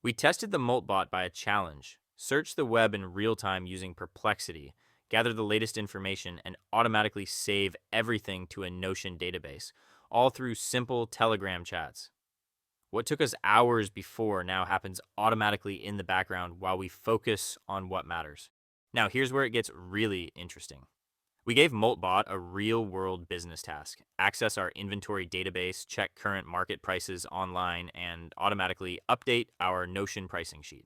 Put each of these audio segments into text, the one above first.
We tested the Moltbot by a challenge, search the web in real time using Perplexity, gather the latest information, and automatically save everything to a Notion database, all through simple Telegram chats. What took us hours before now happens automatically in the background while we focus on what matters. Now, here's where it gets really interesting. We gave Moltbot a real world business task: access our inventory database, check current market prices online, and automatically update our Notion pricing sheet.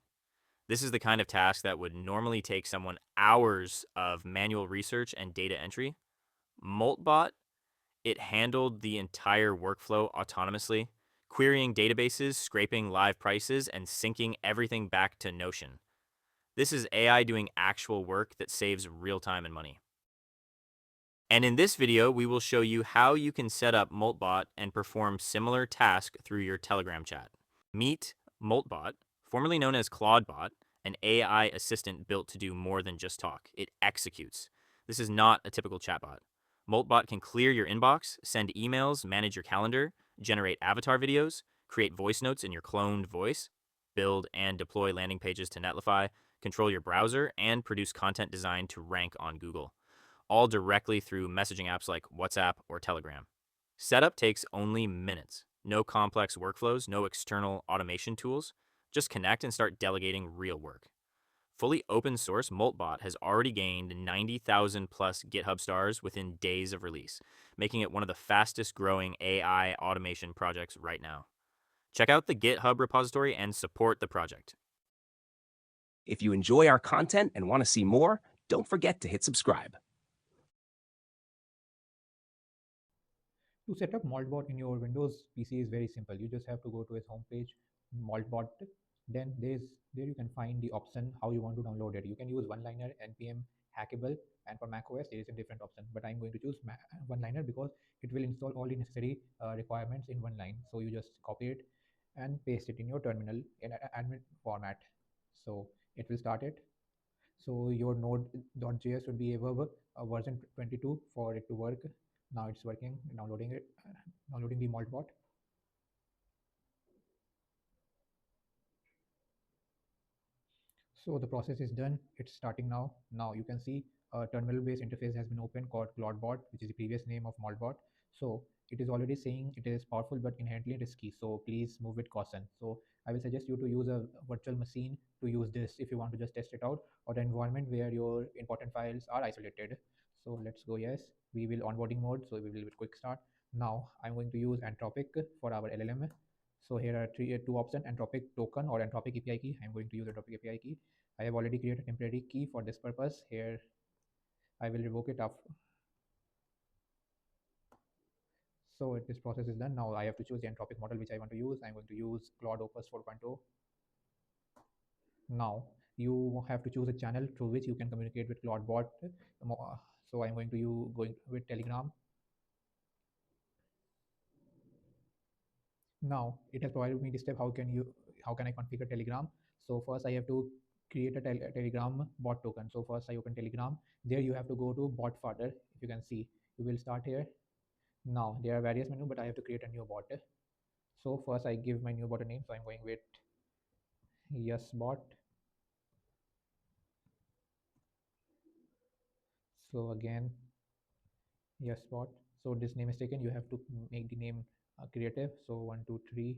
This is the kind of task that would normally take someone hours of manual research and data entry. Moltbot, it handled the entire workflow autonomously, querying databases, scraping live prices, and syncing everything back to Notion. This is AI doing actual work that saves real time and money. And in this video, we will show you how you can set up Moltbot and perform similar tasks through your Telegram chat. Meet Moltbot, formerly known as Clawdbot, an AI assistant built to do more than just talk. It executes. This is not a typical chatbot. Moltbot can clear your inbox, send emails, manage your calendar, generate avatar videos, create voice notes in your cloned voice, build and deploy landing pages to Netlify, control your browser, and produce content designed to rank on Google, all directly through messaging apps like WhatsApp or Telegram. Setup takes only minutes. No complex workflows, no external automation tools. Just connect and start delegating real work. Fully open source, Moltbot has already gained 90,000 plus GitHub stars within days of release, making it one of the fastest growing AI automation projects right now. Check out the GitHub repository and support the project. If you enjoy our content and want to see more, don't forget to hit subscribe. To set up Moltbot in your Windows PC is very simple. You just have to go to its homepage, Moltbot. Then there you can find the option how you want to download it. You can use one-liner, npm, hackable, and for macOS there is a different option. But I'm going to choose one-liner because it will install all the necessary requirements in one line. So you just copy it and paste it in your terminal in admin format. So it will start it. So your node.js should be above version 22 for it to work. Now it's working, downloading it, downloading the Moltbot. So the process is done. It's starting now. Now you can see a terminal-based interface has been opened called Claudebot, which is the previous name of Moltbot. So it is already saying it is powerful but inherently risky. So please move with caution. So I will suggest you to use a virtual machine to use this if you want to just test it out, or an environment where your important files are isolated. So let's go. Yes, we will onboarding mode. So we will quick start. Now I'm going to use Anthropic for our LLM. So here are two options: Anthropic token or Anthropic API key. I'm going to use Anthropic API key. I have already created a temporary key for this purpose. Here I will revoke it up. So this process is done. Now I have to choose the Anthropic model which I want to use. I'm going to use Claude Opus 4.0. Now you have to choose a channel through which you can communicate with Claudebot. So I'm going to going with Telegram. Now it has provided me the step how can I configure Telegram. So first I have to create a Telegram bot token. So first I open Telegram. There you have to go to bot fodder. If you can see, you will start here. Now there are various menus, but I have to create a new bot. So first I give my new bot a name. So I'm going with yes bot. So again yes bot. So this name is taken. You have to make the name creative. So 1 2 3.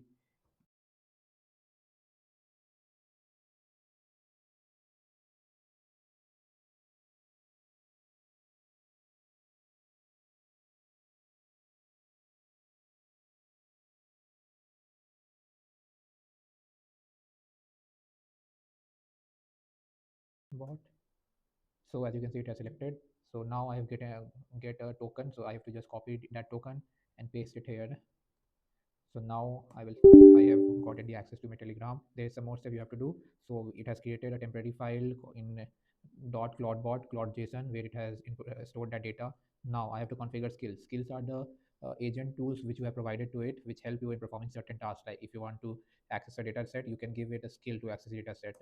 Bot. So as you can see, it has selected. So now I have get a token. So I have to just copy that token and paste it here. So now I have gotten the access to my Telegram. There's some more step you have to do. So it has created a temporary file in .claudebot claude.json where it has stored that data. Now I have to configure skills. Skills are the agent tools which you have provided to it, which help you in performing certain tasks. Like if you want to access a data set, you can give it a skill to access the data set.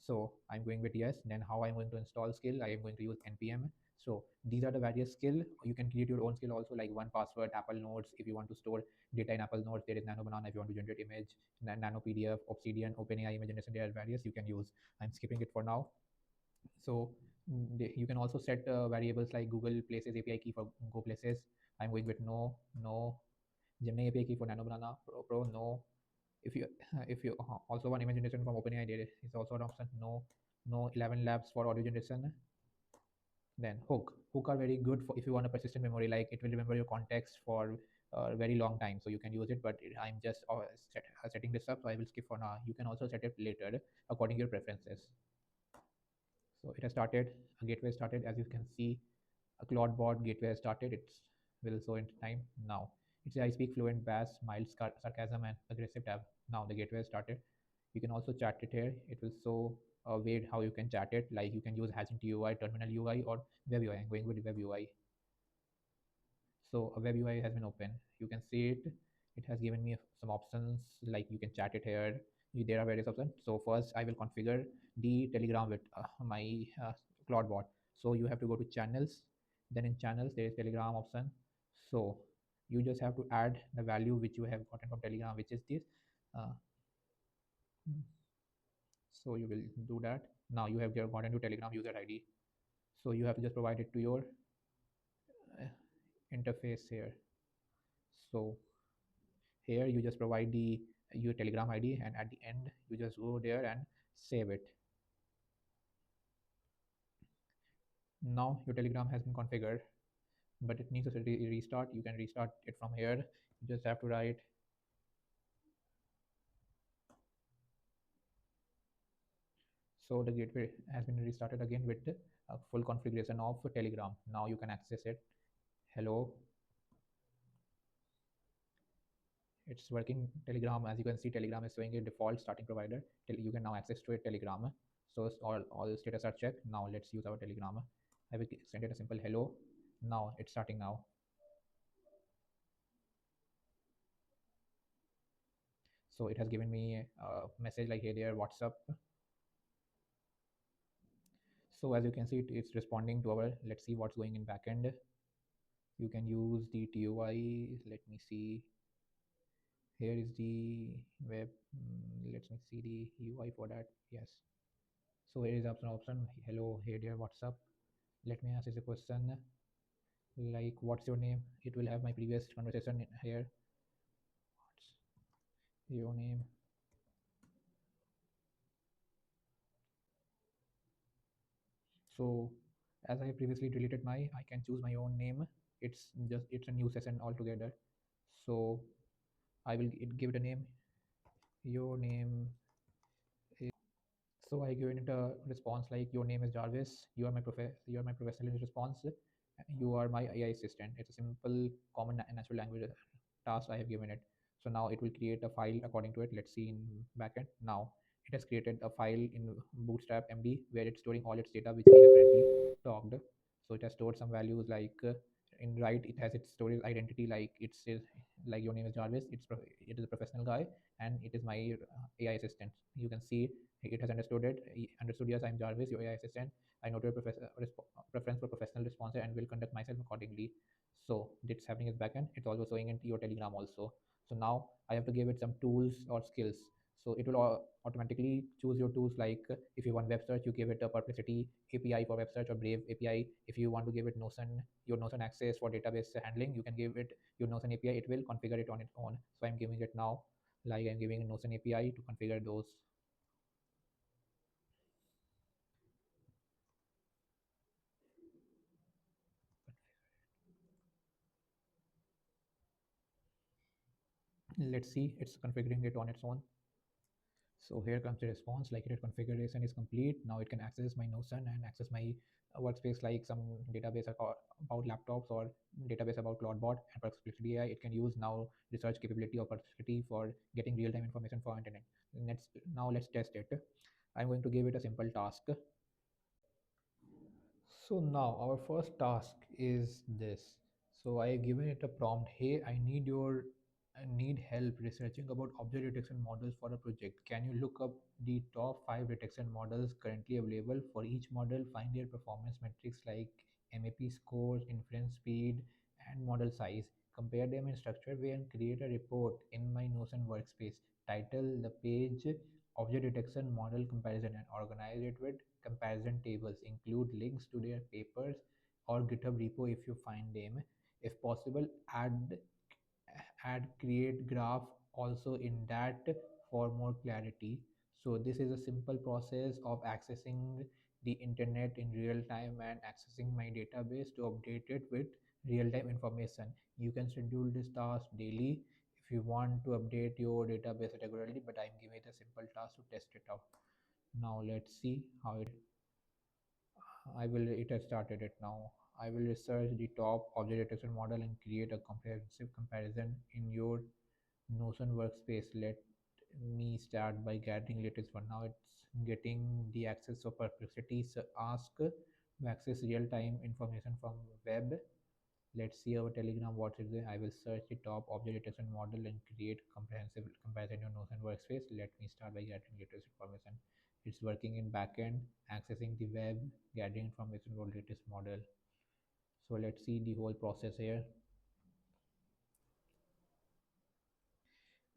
So I'm going with yes. Then how I'm going to install skill? I am going to use npm So these are the various skill. You can create your own skill also, like one password, Apple Notes. If you want to store data in Apple Notes, there is Nano Banana. If you want to generate image, Nano PDF, Obsidian, OpenAI image generation, there are various you can use. I'm skipping it for now. So you can also set variables like Google Places API key for Go Places. I'm going with no, no. Gemini API key for Nano Banana Pro, no. If you if you also want image generation from OpenAI, there is also an option, no, no. 11 labs for audio generation. Then hook are very good for if you want a persistent memory, like it will remember your context for a very long time, so you can use it. But I'm just setting this up, so I will skip for now. You can also set it later according to your preferences. So it has started, a gateway started, as you can see. A Clawdbot gateway has started. It will show in time now. It's I speak fluent bass, mild sarcasm, and aggressive tab. Now the gateway has started. You can also chat it here. It will show a way how you can chat it. Like you can use Hagent UI, Terminal UI, or Web UI. I'm going with Web UI. So a web UI has been open. You can see it. It has given me some options, like you can chat it here. There are various options. So first I will configure the Telegram with my Clawdbot. So you have to go to channels. Then in channels there is Telegram option. So you just have to add the value which you have gotten from Telegram, which is this. Uh, so you will do that. Now you have gotten to Telegram user ID. So you have to just provide it to your uh, interface here. So here you just provide the your Telegram ID, and at the end you just go there and save it. Now your Telegram has been configured, but it needs a restart. You can restart it from here. You just have to write. So the gateway has been restarted again with the full configuration of Telegram. Now you can access it. Hello, it's working. Telegram, as you can see, Telegram is showing a default starting provider. You can now access to a Telegram. So all status are checked. Now let's use our Telegram. I will send it a simple hello. Now it's starting now. So it has given me a message like, hey there, what's up? So as you can see, it's responding to our, let's see what's going in backend. You can use the TUI. Let me see. Here is the web. Let me see the UI for that. Yes. So here is option. Hello, hey there, what's up? Let me ask this a question. Like, what's your name? It will have my previous conversation here. What's your name? So as I previously deleted I can choose my own name. It's a new session altogether. So I will give it a name. Your name is. So I given it a response like, your name is Jarvis. You are my professional response. You are my AI assistant. It's a simple, common, natural language task I have given it. So now it will create a file according to it. Let's see in backend. Now it has created a file in Bootstrap MD where it's storing all its data which we have currently talked. So it has stored some values like in right it has its storage identity, like it says like your name is Jarvis. It is a professional guy and it is my AI assistant. You can see it has understood it. Understood, yes, I'm Jarvis, your AI assistant. I noted preference for professional response and will conduct myself accordingly. So it's happening as backend. It's also showing into your Telegram also. So now I have to give it some tools or skills. So it will automatically choose your tools, like if you want web search, you give it a Perplexity API for web search, or Brave API. If you want to give it Notion, your Notion access for database handling, you can give it your Notion API. It will configure it on its own. So I'm giving it now, like I'm giving Notion API to configure those. Let's see, it's configuring it on its own. So here comes the response, like its configuration is complete. Now it can access my Notion and access my workspace, like some database about laptops or database about Clawdbot and Perplexity AI. It can use now research capability of Perplexity for getting real-time information for internet. Let's test it. I'm going to give it a simple task. So now our first task is this. So I have given it a prompt. Hey, I need help researching about object detection models for a project. Can you look up the top 5 detection models currently available? For each model, find their performance metrics like MAP scores, inference speed, and model size. Compare them in structured way and create a report in my Notion workspace. Title the page object detection model comparison and organize it with comparison tables. Include links to their papers or GitHub repo if you find them. If possible, add create graph also in that for more clarity. So this is a simple process of accessing the internet in real time and accessing my database to update it with real time information. You can schedule this task daily if you want to update your database regularly, but I'm giving it a simple task to test it out. Now let's see how it has started it now. I will research the top object detection model and create a comprehensive comparison in your Notion workspace. Let me start by gathering latest one. Now it's getting the access of Perplexity. So ask to access real-time information from web. Let's see our Telegram what is there. I will search the top object detection model and create comprehensive comparison in Notion workspace. Let me start by gathering latest information. It's working in backend, accessing the web, gathering information for latest model. So let's see the whole process here.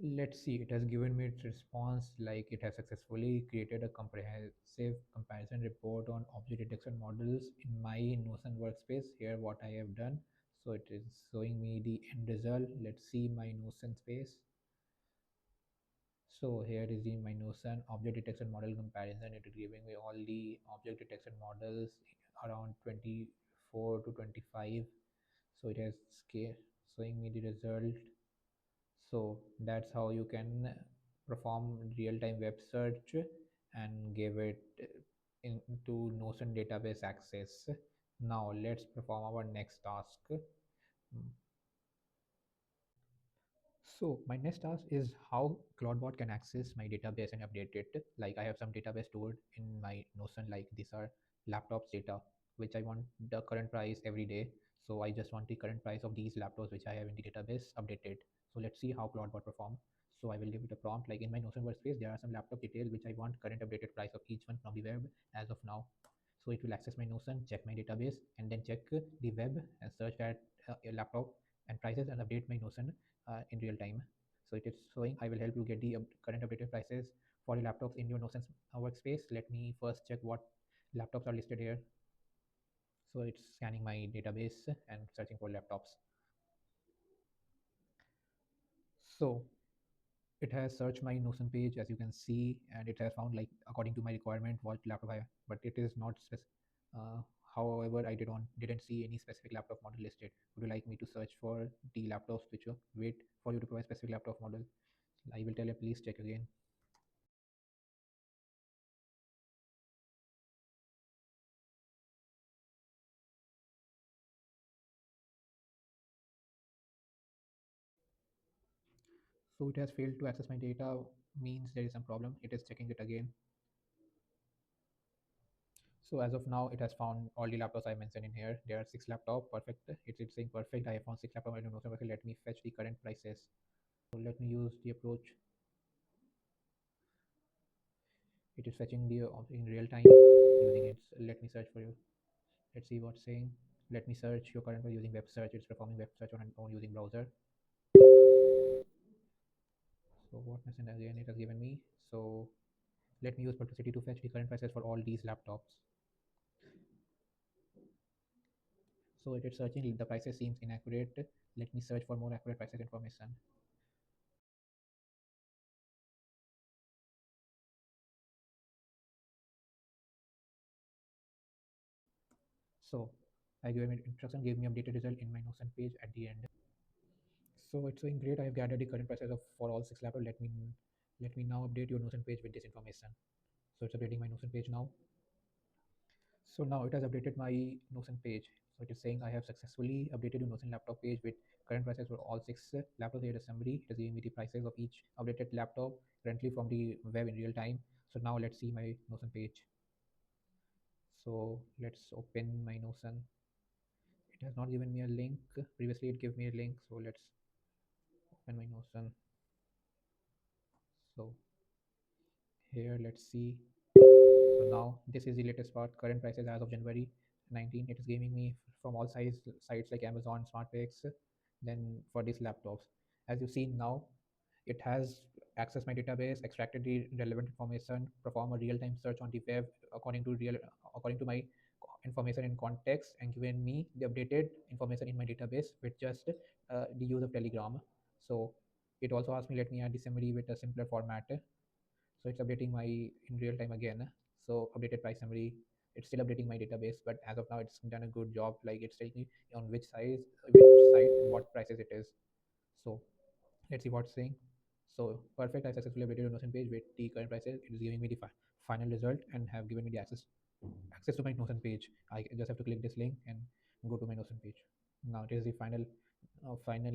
Let's see, it has given me its response like it has successfully created a comprehensive comparison report on object detection models in my Notion workspace. Here what I have done. So it is showing me the end result. Let's see my Notion space. So here is the my Notion object detection model comparison. It is giving me all the object detection models around 24 to 25. So it has showing me the result. So that's how you can perform real-time web search and give it into Notion database access. Now let's perform our next task. So my next task is how Clawdbot can access my database and update it. Like I have some database stored in my Notion, like these are laptops data, which I want the current price every day. So I just want the current price of these laptops which I have in the database updated. So let's see how Clawdbot perform. So I will give it a prompt like in my Notion workspace, there are some laptop details which I want current updated price of each one from the web as of now. So it will access my Notion, check my database, and then check the web and search that laptop and prices and update my Notion in real time. So it is showing I will help you get the current updated prices for the laptops in your Notion workspace. Let me first check what laptops are listed here. So it's scanning my database and searching for laptops. So it has searched my Notion page as you can see, and it has found like according to my requirement what laptop I have, but it is not uh, however I didn't see any specific laptop model listed. Would you like me to search for the laptops which you wait for you to provide specific laptop model? I will tell you please check again. So it has failed to access my data, means there is some problem. It is checking it again. So as of now, it has found all the laptops I mentioned in here. There are 6 laptops, perfect. It's saying perfect. I have found 6 laptops. I don't know. So okay, let me fetch the current prices. So let me use the approach. It is fetching the in real time using it. Let me search for you. Let's see what's saying. Let me search your current price using web search. It's performing web search on using browser. So what message again it has given me. So let me use Perplexity to fetch the current prices for all these laptops. So it is searching, the prices seems inaccurate. Let me search for more accurate prices information. So I gave me instruction, gave me updated result in my Notion page at the end. So it's saying great, I have gathered the current prices of for all 6 laptops. Let me now update your Notion page with this information. So it's updating my Notion page now. So now it has updated my Notion page. So it is saying I have successfully updated your Notion laptop page with current prices for all 6 laptops. Here is a summary. It is giving me the prices of each updated laptop currently from the web in real time. So now let's see my Notion page. So let's open my Notion. It has not given me a link. Previously it gave me a link. So let's open my Notion. So here let's see. So now this is the latest part, current prices as of January 19. It is giving me from all sites like Amazon, SmartPix. Then for these laptops, as you see now, it has accessed my database, extracted the relevant information, perform a real-time search on the web according to my information in context, and given me the updated information in my database with just the use of Telegram. So it also asked me, let me add the summary with a simpler format. So it's updating my in real time again. So updated price summary. It's still updating my database, but as of now, it's done a good job. Like it's telling me on which site, and what prices it is. So let's see what's saying. So perfect. I successfully updated a Notion page with the current prices. It is giving me the final result and have given me the access to my Notion page. I just have to click this link and go to my Notion page. Now it is the final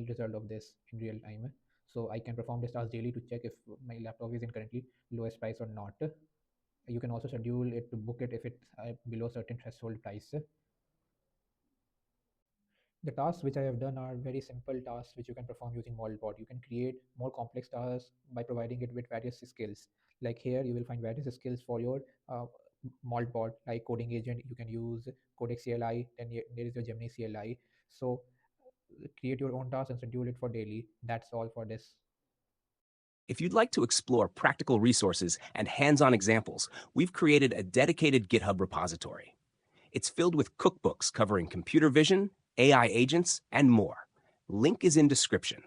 result of this in real time. So I can perform this task daily to check if my laptop is in currently lowest price or not. You can also schedule it to book it if it's below certain threshold price. The tasks which I have done are very simple tasks which you can perform using Moltbot. You can create more complex tasks by providing it with various skills. Like here, you will find various skills for your Moltbot, like coding agent. You can use Codex CLI. Then there is your Gemini CLI. So create your own task and schedule it for daily. That's all for this. If you'd like to explore practical resources and hands-on examples, we've created a dedicated GitHub repository. It's filled with cookbooks covering computer vision, AI agents, and more. Link is in description.